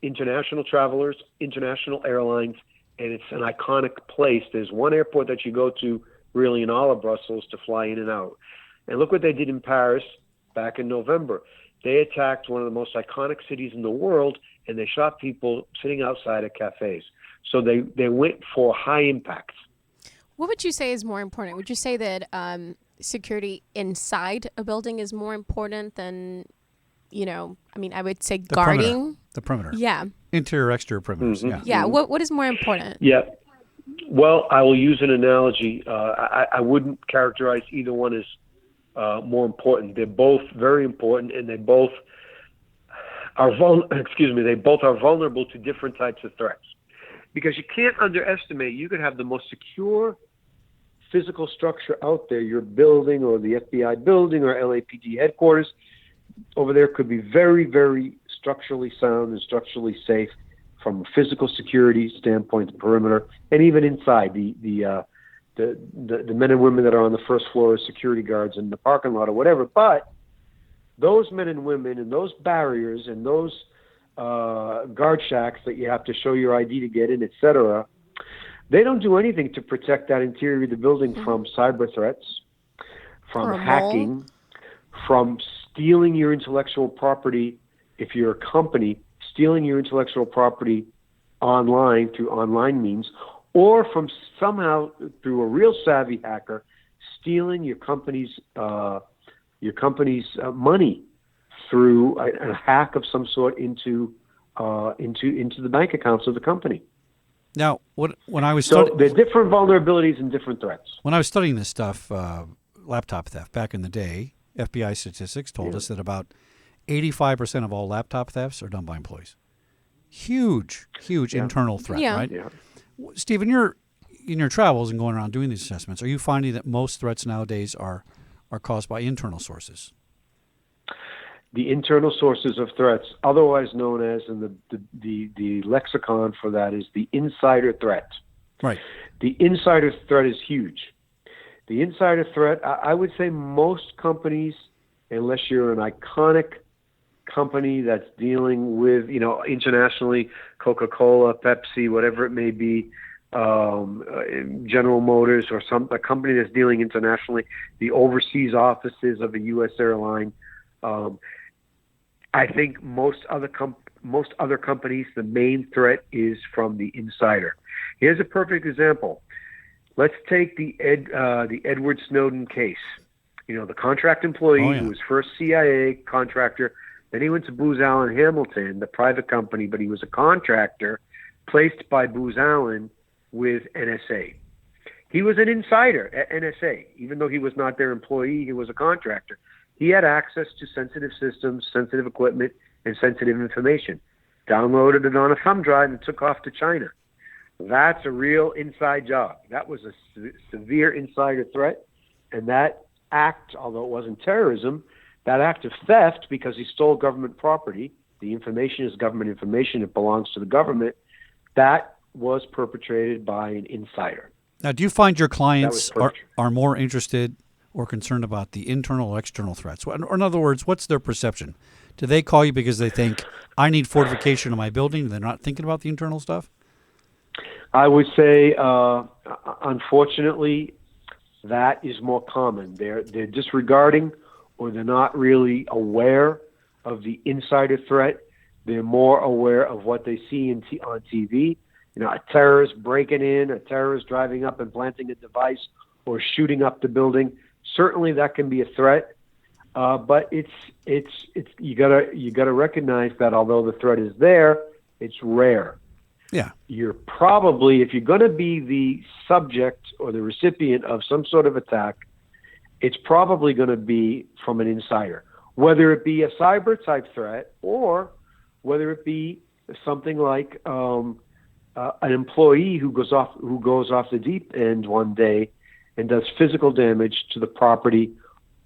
International travelers, international airlines, and it's an iconic place. There's one airport that you go to really in all of Brussels to fly in and out. And look what they did in Paris back in November. They attacked one of the most iconic cities in the world, and they shot people sitting outside of cafes. So they went for high impacts. What would you say is more important? Would you say that security inside a building is more important than, I would say guarding? The perimeter. Yeah. Interior, exterior perimeters. Mm-hmm. Yeah. Yeah. What is more important? Yeah. Well, I will use an analogy. I wouldn't characterize either one as more important. They're both very important, and they both are vulnerable to different types of threats. Because you can't underestimate, you could have the most secure physical structure out there, your building or the FBI building or LAPD headquarters over there could be very, very structurally sound and structurally safe from a physical security standpoint, the perimeter, and even inside the men and women that are on the first floor as security guards in the parking lot or whatever. But those men and women and those barriers and those guard shacks that you have to show your ID to get in, etc., they don't do anything to protect that interior of the building from cyber threats, from hacking, from stealing your intellectual property. If you're a company, stealing your intellectual property online through online means, or from somehow through a real savvy hacker stealing your company's your company's money through a hack of some sort into the bank accounts of the company. Now, when I was there are different vulnerabilities and different threats. When I was studying this stuff, laptop theft back in the day, FBI statistics told us that about 85% of all laptop thefts are done by employees. Huge internal threat, right? Yeah. Steve, in your travels and going around doing these assessments, are you finding that most threats nowadays are caused by internal sources? The internal sources of threats, otherwise known as, in the lexicon for that, is the insider threat. Right. The insider threat is huge. The insider threat, I would say most companies, unless you're an iconic company that's dealing with, internationally, Coca-Cola, Pepsi, whatever it may be, General Motors, or a company that's dealing internationally, the overseas offices of a U.S. airline. I think most other companies, the main threat is from the insider. Here's a perfect example. Let's take the Edward Snowden case. The contract employee who was first CIA contractor, then he went to Booz Allen Hamilton, the private company, but he was a contractor placed by Booz Allen with NSA. He was an insider at NSA. Even though he was not their employee, he was a contractor. He had access to sensitive systems, sensitive equipment, and sensitive information. Downloaded it on a thumb drive and took off to China. That's a real inside job. That was a severe insider threat. And that act, although it wasn't terrorism, that act of theft, because he stole government property, the information is government information, it belongs to the government, that was perpetrated by an insider. Now, do you find your clients are more interested or concerned about the internal or external threats? Or in other words, what's their perception? Do they call you because they think, I need fortification in my building, and they're not thinking about the internal stuff? I would say, unfortunately, that is more common. They're disregarding, or they're not really aware of the insider threat. They're more aware of what they see on TV. A terrorist breaking in, a terrorist driving up and planting a device, or shooting up the building. Certainly, that can be a threat. But it's you gotta recognize that although the threat is there, it's rare. Yeah. You're probably, if you're going to be the subject or the recipient of some sort of attack, it's probably going to be from an insider, whether it be a cyber type threat or whether it be something like an employee who goes off the deep end one day and does physical damage to the property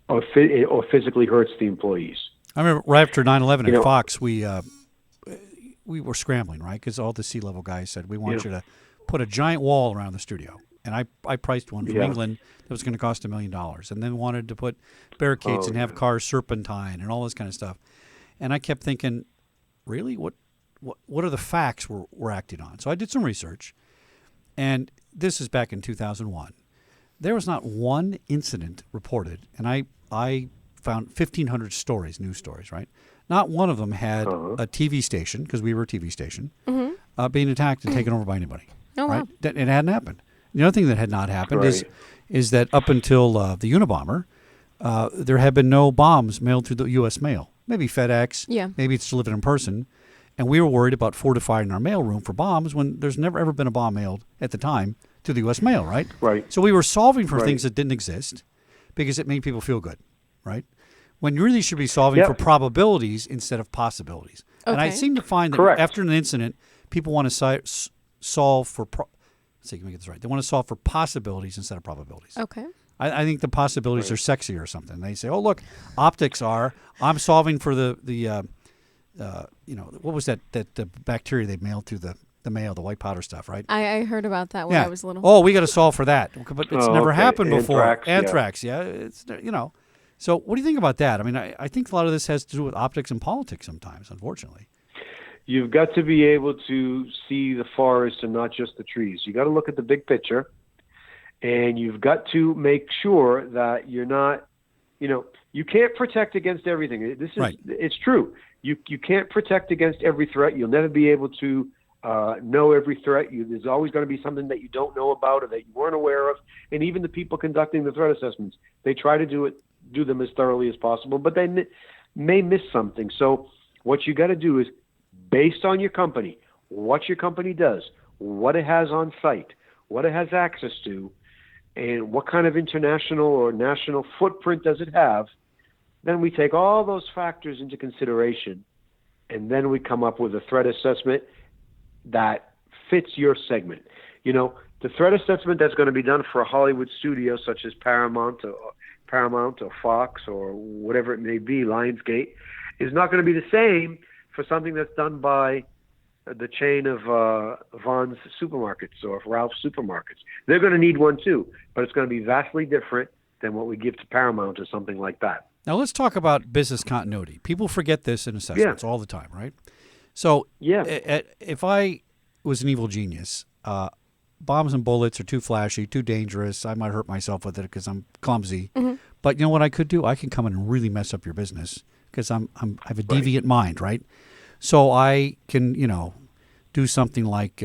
or physically hurts the employees. I remember right after 9/11 at Fox, we were scrambling, right? Because all the C-level guys said, we want you to put a giant wall around the studio. And I priced one from England that was going to cost $1 million, and then wanted to put barricades and have cars serpentine and all this kind of stuff. And I kept thinking, really? What are the facts we're acting on? So I did some research, and this is back in 2001. There was not one incident reported, and I found 1,500 stories, news stories, right? Not one of them had a TV station, because we were a TV station, being attacked and taken over by anybody. Oh, right? wow. It hadn't happened. The other thing that had not happened is that up until the Unabomber, there had been no bombs mailed through the U.S. mail. Maybe FedEx, maybe it's delivered in person. And we were worried about fortifying our mailroom for bombs when there's never ever been a bomb mailed at the time to the U.S. mail, right? Right. So we were solving for things that didn't exist because it made people feel good, right? When you really should be solving for probabilities instead of possibilities. Okay. And I seem to find that after an incident, people want to solve for let's see, let me get this right. They want to solve for possibilities instead of probabilities. Okay. I think the possibilities are sexier or something. They say, oh, look, optics are, I'm solving for the what was that the bacteria they mailed through the mail, the white powder stuff, right? I heard about that when I was little. Oh, we got to solve for that. But it's never happened before. Anthrax, It's, So what do you think about that? I mean, I think a lot of this has to do with optics and politics sometimes, unfortunately. You've got to be able to see the forest and not just the trees. You got to look at the big picture, and you've got to make sure that you're not, you can't protect against everything. This is It's true. You can't protect against every threat. You'll never be able to know every threat. There's always going to be something that you don't know about or that you weren't aware of. And even the people conducting the threat assessments, they try to do it do them as thoroughly as possible, but they may miss something. So what you got to do is, based on your company, what your company does, what it has on site, what it has access to, and what kind of international or national footprint does it have, then we take all those factors into consideration, and then we come up with a threat assessment that fits your segment. You know, the threat assessment that's going to be done for a Hollywood studio such as Paramount or Fox or whatever it may be, Lionsgate, is not going to be the same for something that's done by the chain of Vaughn's supermarkets or Ralph's supermarkets. They're going to need one too, but it's going to be vastly different than what we give to Paramount or something like that. Now let's talk about business continuity. People forget this in assessments all the time, right? So if I was an evil genius, bombs and bullets are too flashy, too dangerous. I might hurt myself with it because I'm clumsy. Mm-hmm. But you know what I could do? I can come in and really mess up your business because I have a deviant mind, right? So I can, do something like,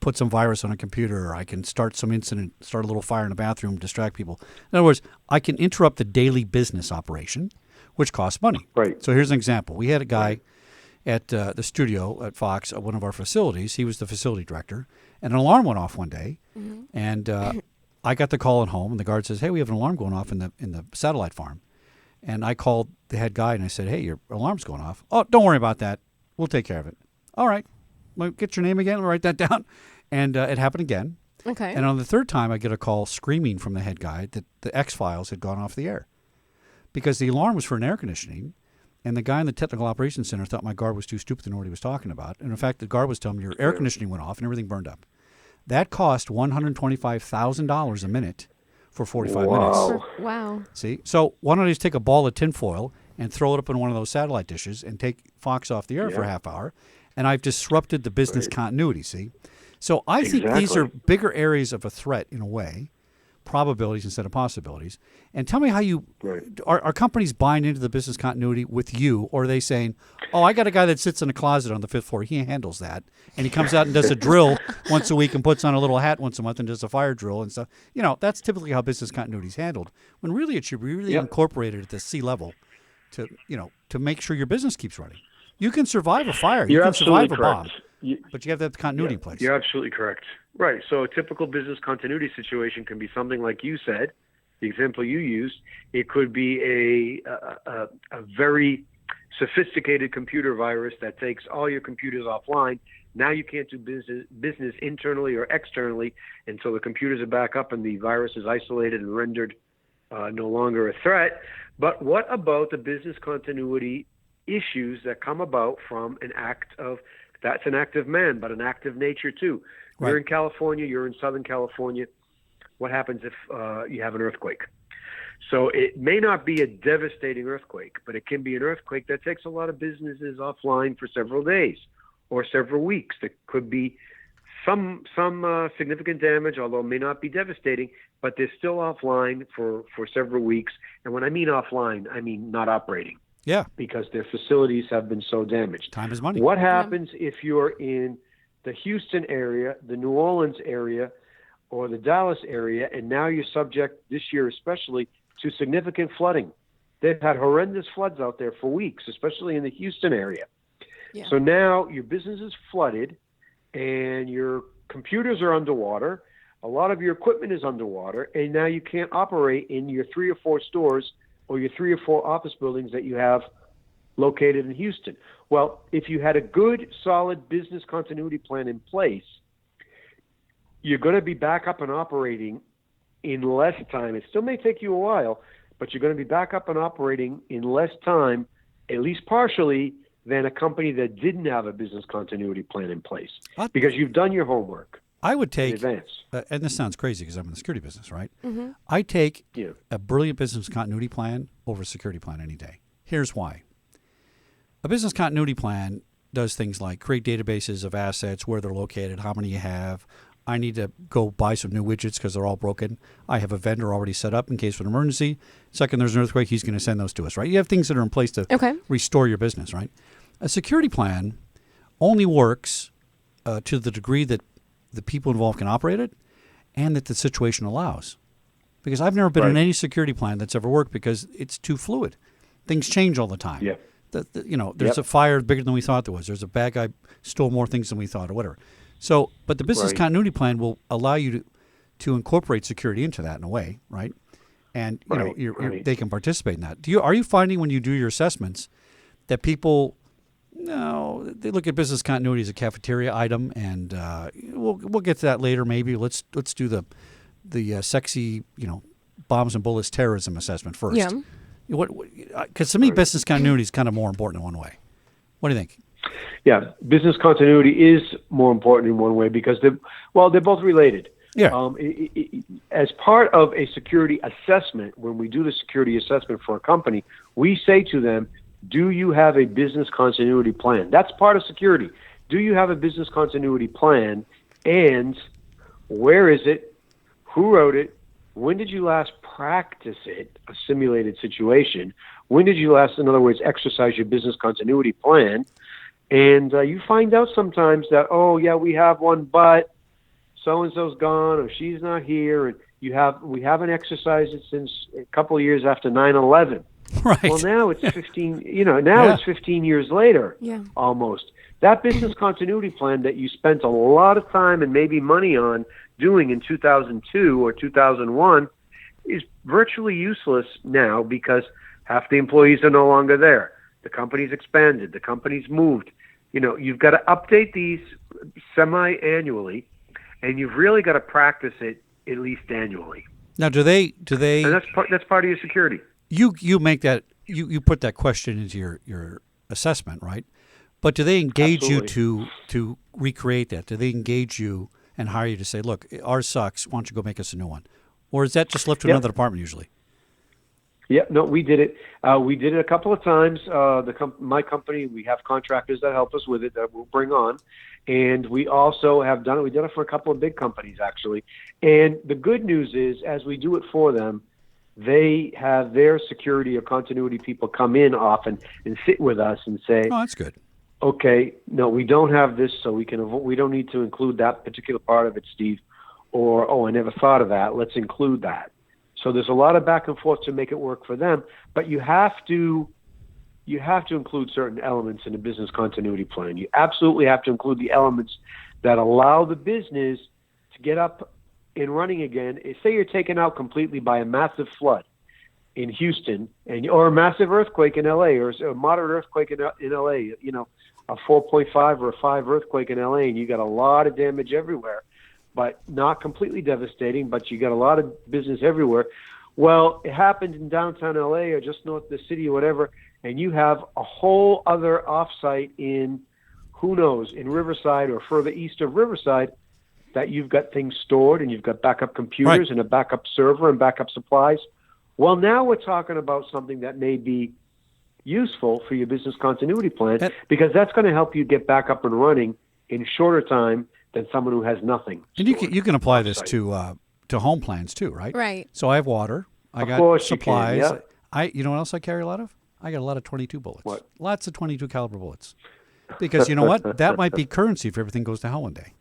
put some virus on a computer, or I can start some incident, start a little fire in a bathroom, distract people. In other words, I can interrupt the daily business operation, which costs money. Right. So here's an example. We had a guy at the studio at Fox, at one of our facilities. He was the facility director, and an alarm went off one day, and I got the call at home, and the guard says, "Hey, we have an alarm going off in the satellite farm." And I called the head guy, and I said, "Hey, your alarm's going off." "Oh, don't worry about that. We'll take care of it." "All right. Well, get your name again. I'll write that down." And it happened again. Okay. And on the third time, I get a call screaming from the head guy that the X-Files had gone off the air because the alarm was for an air conditioning, and the guy in the technical operations center thought my guard was too stupid to know what he was talking about. And in fact, the guard was telling me your air conditioning went off and everything burned up. That cost $125,000 a minute for 45 minutes. Wow. See? So why don't I just take a ball of tinfoil and throw it up in one of those satellite dishes and take Fox off the air for a half hour, and I've disrupted the business continuity, see? So I think these are bigger areas of a threat in a way, probabilities instead of possibilities. And tell me how you are companies buying into the business continuity with you, or are they saying, "Oh, I got a guy that sits in a closet on the 5th floor. He handles that." And he comes out and does a drill once a week and puts on a little hat once a month and does a fire drill and stuff. That's typically how business continuity is handled, when really it should be really incorporated at the C level to make sure your business keeps running. You can survive a fire. You can survive a bomb. But you have to have the continuity in place. You're absolutely correct. Right. So a typical business continuity situation can be something like you said, the example you used. It could be a very sophisticated computer virus that takes all your computers offline. Now you can't do business internally or externally until the computers are back up and the virus is isolated and rendered no longer a threat. But what about the business continuity issues that come about from that's an act of man, but an act of nature too. Right. You're in California, you're in Southern California. What happens if you have an earthquake? So it may not be a devastating earthquake, but it can be an earthquake that takes a lot of businesses offline for several days or several weeks. There could be some significant damage, although it may not be devastating, but they're still offline for several weeks. And when I mean offline, I mean not operating. Yeah. Because their facilities have been so damaged. Time is money. What happens if you're in the Houston area, the New Orleans area, or the Dallas area, and now you're subject, this year especially, to significant flooding? They've had horrendous floods out there for weeks, especially in the Houston area. Yeah. So now your business is flooded, and your computers are underwater, a lot of your equipment is underwater, and now you can't operate in your 3 or 4 stores or your 3 or 4 office buildings that you have located in Houston. Well, if you had a good, solid business continuity plan in place, you're going to be back up and operating in less time. It still may take you a while, but you're going to be back up and operating in less time, at least partially, than a company that didn't have a business continuity plan in place, because you've done your homework. I would take, in advance. And this sounds crazy because I'm in the security business, right? Mm-hmm. I take a brilliant business continuity plan over a security plan any day. Here's why. A business continuity plan does things like create databases of assets, where they're located, how many you have. I need to go buy some new widgets because they're all broken. I have a vendor already set up in case of an emergency. Second, there's an earthquake, he's going to send those to us, right? You have things that are in place to restore your business, right? A security plan only works to the degree that the people involved can operate it and that the situation allows. Because I've never been in Right. any security plan that's ever worked because it's too fluid. Things change all the time. Yeah. There's a fire bigger than we thought there was. There's a bad guy stole more things than we thought or whatever. So, but the business Right. continuity plan will allow you to incorporate security into that in a way, right? And Right. they can participate in that. Are you finding when you do your assessments that people, they look at business continuity as a cafeteria item, and we'll get to that later. Maybe let's do the sexy bombs and bullets terrorism assessment first. Yeah. Because to me, business continuity is kind of more important in one way. What do you think? Yeah, business continuity is more important in one way because they're both related. Yeah. As part of a security assessment, when we do the security assessment for a company, we say to them, do you have a business continuity plan? That's part of security. Do you have a business continuity plan? And where is it? Who wrote it? When did you last practice it, a simulated situation? When did you last, in other words, exercise your business continuity plan? And you find out sometimes that, we have one, but so-and-so's gone or she's not here. And we haven't exercised it since a couple of years after 9/11. Right. Well, now it's 15, it's 15 years later, almost. That business continuity plan that you spent a lot of time and maybe money on doing in 2002 or 2001 is virtually useless now because half the employees are no longer there. The company's expanded. The company's moved. You've got to update these semi-annually, and you've really got to practice it at least annually. Now, do they? And that's part of your security. You make that you put that question into your assessment, right? But do they engage Absolutely. you to recreate that? Do they engage you and hire you to say, look, ours sucks, why don't you go make us a new one? Or is that just left to another department usually? Yeah, no, we did it. We did it a couple of times. My company, we have contractors that help us with it that we'll bring on. And we also have done it. We did it for a couple of big companies, actually. And the good news is, as we do it for them, they have their security or continuity people come in often and sit with us and say, Oh, that's good. okay, no, we don't have this, so we don't need to include that particular part of it, Steve. Or, I never thought of that. Let's include that. So there's a lot of back and forth to make it work for them, but you have to include certain elements in a business continuity plan. You absolutely have to include the elements that allow the business to get up and running again. Say you're taken out completely by a massive flood in Houston, or a massive earthquake in LA, or a moderate earthquake in LA. A 4.5 or a 5 earthquake in LA, and you got a lot of damage everywhere, but not completely devastating. But you got a lot of business everywhere. Well, it happened in downtown LA or just north of the city or whatever, and you have a whole other offsite in, who knows, in Riverside or further east of Riverside, that you've got things stored and you've got backup computers and a backup server and backup supplies. Well, now we're talking about something that may be useful for your business continuity plan, because that's going to help you get back up and running in shorter time than someone who has nothing. And you can apply this to home plans too, right? Right. So I have water. I Of got course you can, supplies. yeah. You know what else I carry a lot of? I got a lot of 22 bullets. What? Lots of 22 caliber bullets. Because you know what? That might be currency if everything goes to hell one day.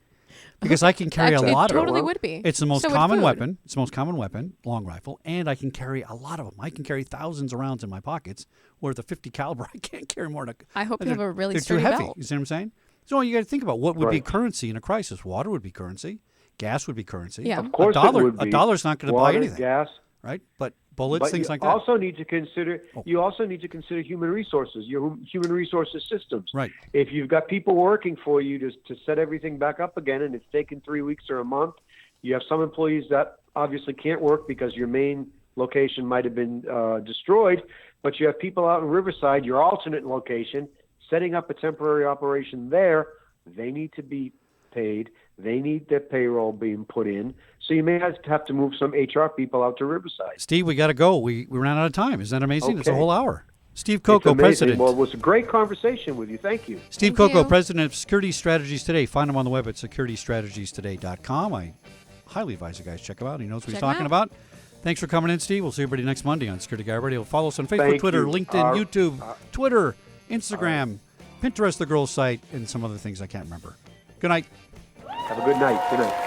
Because I can carry Actually, a lot it of totally them. would be. It's the most So would common food. weapon. It's the most common weapon, long rifle, and I can carry a lot of them. I can carry thousands of rounds in my pockets. Where the 50 caliber, I can't carry more than. I hope you have a really They're too sturdy heavy. belt. You see what I'm saying? So you got to think about what would be Right. currency in a crisis. Water would be currency. Gas would be currency. Yeah. Of course, $1, it would be. a dollar's not going to buy Water, anything, gas. right? But bullets, But things you like that. also need to consider. You also need to consider human resources, your human resources systems. Right. If you've got people working for you to set everything back up again, and it's taken 3 weeks or a month, you have some employees that obviously can't work because your main location might have been destroyed. But you have people out in Riverside, your alternate location, setting up a temporary operation there. They need to be paid. They need their payroll being put in. So you may have to move some HR people out to Riverside. Steve, we got to go. We ran out of time. Isn't that amazing? It's a Okay. whole hour. Steve It's Cocco, amazing. president. Well, it was a great conversation with you. Thank you. Steve Thank Cocco, you. president of Security Strategies Today. Find him on the web at securitystrategiestoday.com. I highly advise you guys check him out. He knows what he's Check him talking out. about. Thanks for coming in, Steve. We'll see everybody next Monday on Security Guy Radio. Follow us on Facebook, Thank Twitter, you. LinkedIn, YouTube, Twitter, Instagram, Pinterest, the girls' site, and some other things I can't remember. Good night. Have a good night. Good night.